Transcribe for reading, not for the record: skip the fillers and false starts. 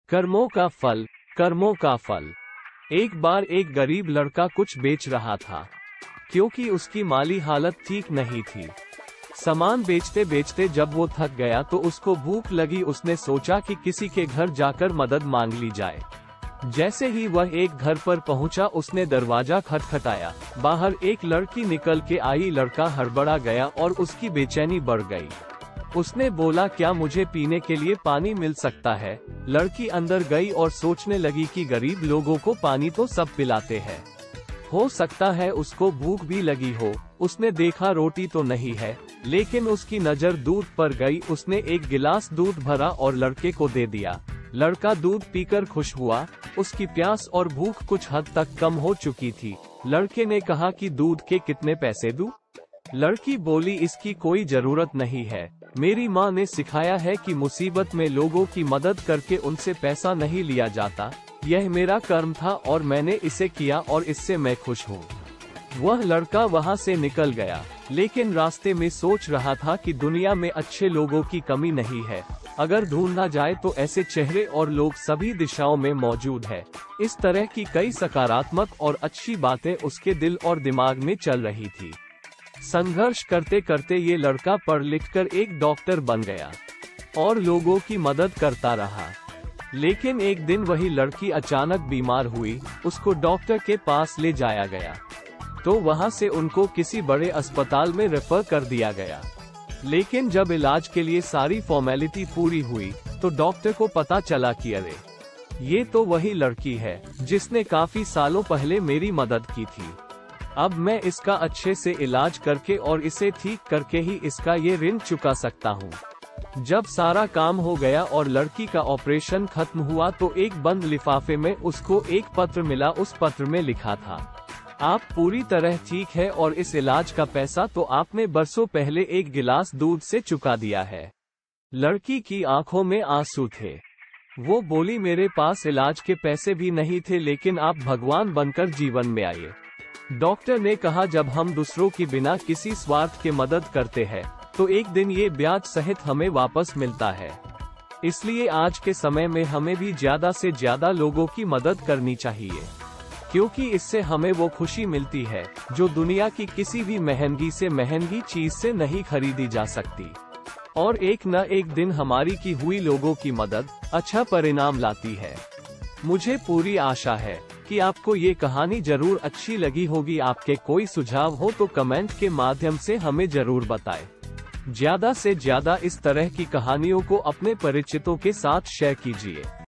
कर्मों का फल, कर्मों का फल। एक बार एक गरीब लड़का कुछ बेच रहा था, क्योंकि उसकी माली हालत ठीक नहीं थी। सामान बेचते बेचते जब वो थक गया तो उसको भूख लगी। उसने सोचा कि किसी के घर जाकर मदद मांग ली जाए। जैसे ही वह एक घर पर पहुंचा, उसने दरवाजा खटखटाया। बाहर एक लड़की निकल के आई। लड़का हड़बड़ा गया और उसकी बेचैनी बढ़ गई। उसने बोला, क्या मुझे पीने के लिए पानी मिल सकता है? लड़की अंदर गई और सोचने लगी कि गरीब लोगों को पानी तो सब पिलाते हैं, हो सकता है उसको भूख भी लगी हो। उसने देखा रोटी तो नहीं है, लेकिन उसकी नजर दूध पर गई। उसने एक गिलास दूध भरा और लड़के को दे दिया। लड़का दूध पीकर खुश हुआ। उसकी प्यास और भूख कुछ हद तक कम हो चुकी थी। लड़के ने कहा कि दूध के कितने पैसे दूं? लड़की बोली, इसकी कोई जरूरत नहीं है। मेरी माँ ने सिखाया है कि मुसीबत में लोगों की मदद करके उनसे पैसा नहीं लिया जाता। यह मेरा कर्म था और मैंने इसे किया और इससे मैं खुश हूँ। वह लड़का वहाँ से निकल गया, लेकिन रास्ते में सोच रहा था कि दुनिया में अच्छे लोगों की कमी नहीं है। अगर ढूंढा जाए तो ऐसे चेहरे और लोग सभी दिशाओं में मौजूद है। इस तरह की कई सकारात्मक और अच्छी बातें उसके दिल और दिमाग में चल रही थी। संघर्ष करते करते ये लड़का पढ़ लिख कर एक डॉक्टर बन गया और लोगों की मदद करता रहा। लेकिन एक दिन वही लड़की अचानक बीमार हुई। उसको डॉक्टर के पास ले जाया गया तो वहां से उनको किसी बड़े अस्पताल में रेफर कर दिया गया। लेकिन जब इलाज के लिए सारी फॉर्मेलिटी पूरी हुई तो डॉक्टर को पता चला कि अरे, ये तो वही लड़की है जिसने काफी सालों पहले मेरी मदद की थी। अब मैं इसका अच्छे से इलाज करके और इसे ठीक करके ही इसका ये ऋण चुका सकता हूँ। जब सारा काम हो गया और लड़की का ऑपरेशन खत्म हुआ तो एक बंद लिफाफे में उसको एक पत्र मिला। उस पत्र में लिखा था, आप पूरी तरह ठीक है और इस इलाज का पैसा तो आपने बरसों पहले एक गिलास दूध से चुका दिया है। लड़की की आंखों में आंसू थे। वो बोली, मेरे पास इलाज के पैसे भी नहीं थे, लेकिन आप भगवान बनकर जीवन में आए। डॉक्टर ने कहा, जब हम दूसरों की बिना किसी स्वार्थ के मदद करते हैं तो एक दिन ये ब्याज सहित हमें वापस मिलता है। इसलिए आज के समय में हमें भी ज्यादा से ज्यादा लोगों की मदद करनी चाहिए, क्योंकि इससे हमें वो खुशी मिलती है जो दुनिया की किसी भी महंगी से महंगी चीज से नहीं खरीदी जा सकती। और एक न एक दिन हमारी की हुई लोगों की मदद अच्छा परिणाम लाती है। मुझे पूरी आशा है कि आपको ये कहानी जरूर अच्छी लगी होगी। आपके कोई सुझाव हो तो कमेंट के माध्यम से हमें जरूर बताएं। ज्यादा से ज्यादा इस तरह की कहानियों को अपने परिचितों के साथ शेयर कीजिए।